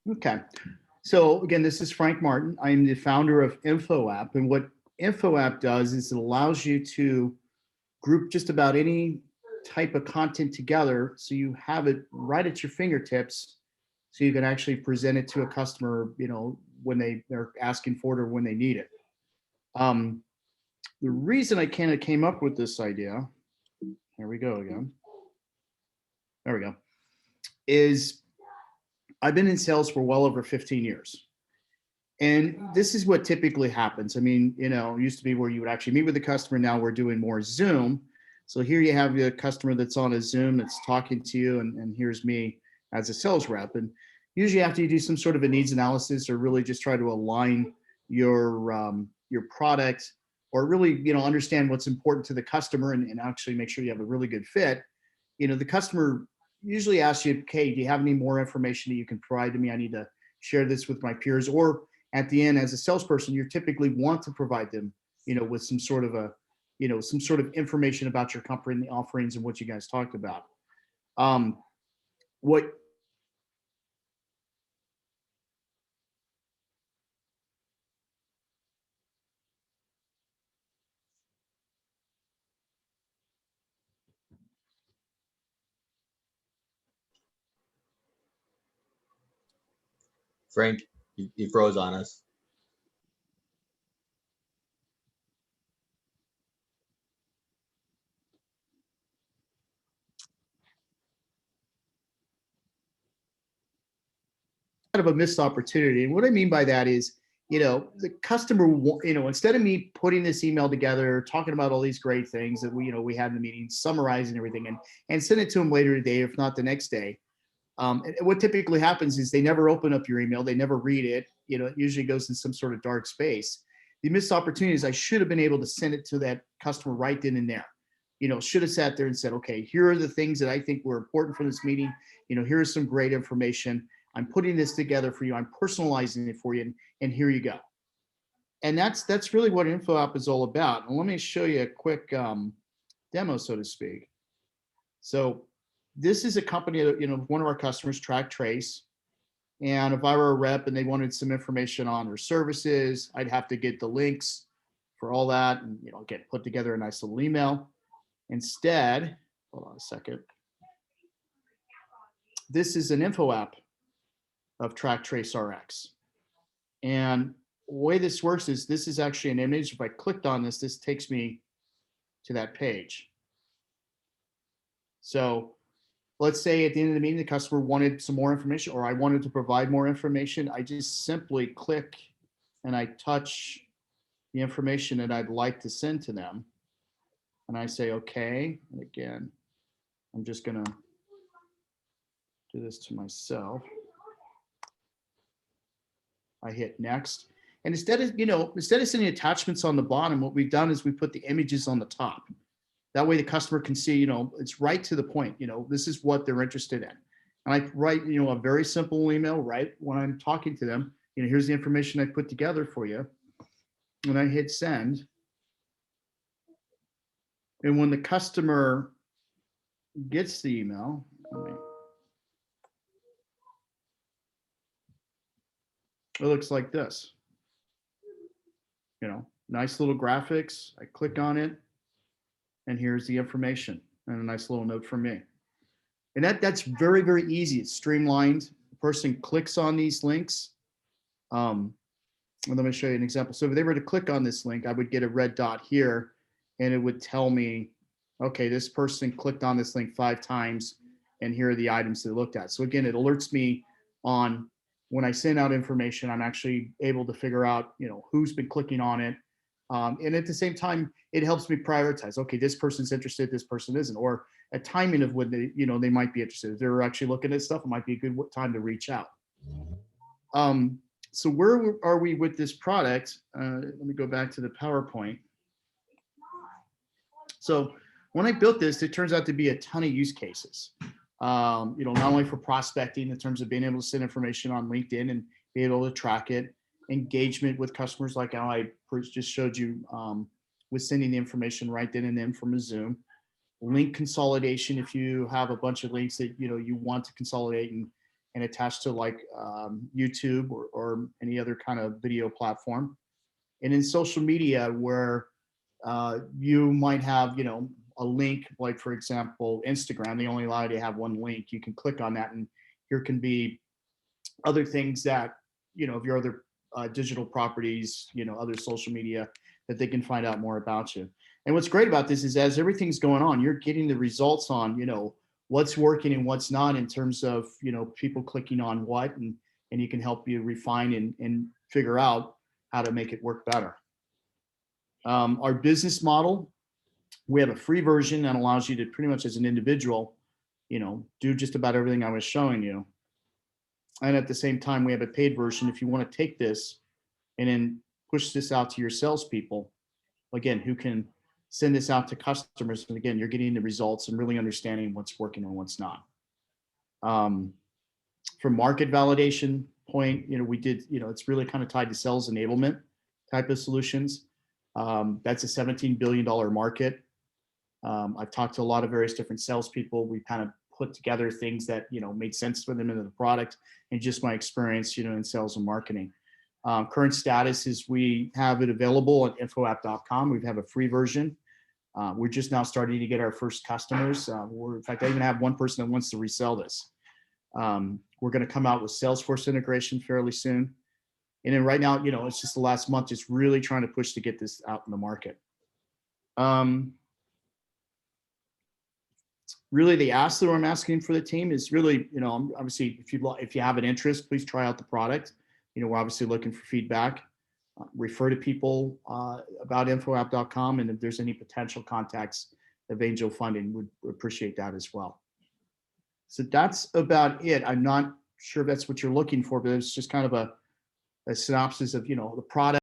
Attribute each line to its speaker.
Speaker 1: Okay. So again, this is Frank Martin. I am the founder of Infoapp. And what Infoapp does is it allows you to group just about any type of content together so you have it right at your fingertips so you can actually present it to a customer, when they're asking for it or when they need it. Um, the reason I kind of came up with this idea, here we go again. There we go, is I've been in sales for well over 15 years. And this is what typically happens. I mean, it used to be where you would actually meet with the customer. Now we're doing more Zoom. So here you have the customer that's on a Zoom that's talking to you, and here's me as a sales rep. And usually after you do some sort of a needs analysis or really just try to align your product or really, understand what's important to the customer and actually make sure you have a really good fit, the customer usually asks you, okay, do you have any more information that you can provide to me? I need to share this with my peers. Or at the end, as a salesperson, you typically want to provide them, with some sort of information about your company and the offerings and what you guys talked about. What
Speaker 2: Frank, you froze on us.
Speaker 1: kind of a missed opportunity. And what I mean by that is, the customer, instead of me putting this email together, talking about all these great things that we had in the meeting, summarizing everything and send it to them later today, if not the next day. And what typically happens is they never open up your email. They never read it. It usually goes in some sort of dark space. The missed opportunity is I should have been able to send it to that customer right then and there. Should have sat there and said, okay, here are the things that I think were important for this meeting. Here's some great information. I'm putting this together for you. I'm personalizing it for you, and here you go. And that's really what Infoapp is all about. And let me show you a quick demo, so to speak. So this is a company that, one of our customers, Track Trace. And if I were a rep and they wanted some information on their services, I'd have to get the links for all that and, get put together a nice little email. Instead, hold on a second. This is an Infoapp of Track Trace RX. And the way this works is this is actually an image. If I clicked on this, this takes me to that page. So let's say at the end of the meeting, the customer wanted some more information or I wanted to provide more information. I just simply click and I touch the information that I'd like to send to them. And I say, okay. And again, I'm just going to do this to myself. I hit next. And instead of sending attachments on the bottom, what we've done is we put the images on the top. That way the customer can see, it's right to the point, this is what they're interested in. And I write, a very simple email, right? When I'm talking to them, here's the information I put together for you. And I hit send. And when the customer gets the email, it looks like this. Nice little graphics. I click on it, and here's the information and a nice little note from me. And that's very, very easy. It's streamlined. The person clicks on these links. And let me show you an example. So if they were to click on this link, I would get a red dot here, and it would tell me, okay, this person clicked on this link 5 times, and here are the items they looked at. So again, it alerts me on when I send out information, I'm actually able to figure out, who's been clicking on it. And at the same time, it helps me prioritize. Okay, this person's interested, this person isn't, or a timing of when they might be interested. If they're actually looking at stuff, it might be a good time to reach out. So where are we with this product? Let me go back to the PowerPoint. So when I built this, it turns out to be a ton of use cases. Not only for prospecting in terms of being able to send information on LinkedIn and be able to track it, engagement with customers like how I just showed you with sending the information right then and then from a Zoom, link consolidation if you have a bunch of links that you want to consolidate and attached to like YouTube or any other kind of video platform. And in social media where you might have, a link, like for example, Instagram, they only allow you to have one link. You can click on that and here can be other things that, of your other digital properties, other social media that they can find out more about you. And what's great about this is as everything's going on, you're getting the results on, what's working and what's not in terms of, people clicking on what, and you can help you refine and figure out how to make it work better. Our business model, we have a free version that allows you to pretty much as an individual, do just about everything I was showing you. And at the same time, we have a paid version if you want to take this and then push this out to your salespeople, again, who can send this out to customers. And again, you're getting the results and really understanding what's working and what's not. From market validation point, we did, it's really kind of tied to sales enablement type of solutions. That's a $17 billion market. I've talked to a lot of various different salespeople. We kind of put together things that, made sense for them into the product and just my experience, in sales and marketing. Current status is we have it available at infoapp.com. We have a free version. We're just now starting to get our first customers. In fact, I even have one person that wants to resell this. We're going to come out with Salesforce integration fairly soon. And then right now, it's just the last month, just really trying to push to get this out in the market. Really the ask that I'm asking for the team is really, obviously if you have an interest, please try out the product. We're obviously looking for feedback. Refer to people about infoapp.com, and if there's any potential contacts of angel funding, would appreciate that as well. So that's about it. I'm not sure if that's what you're looking for, but it's just kind of a synopsis of, the product.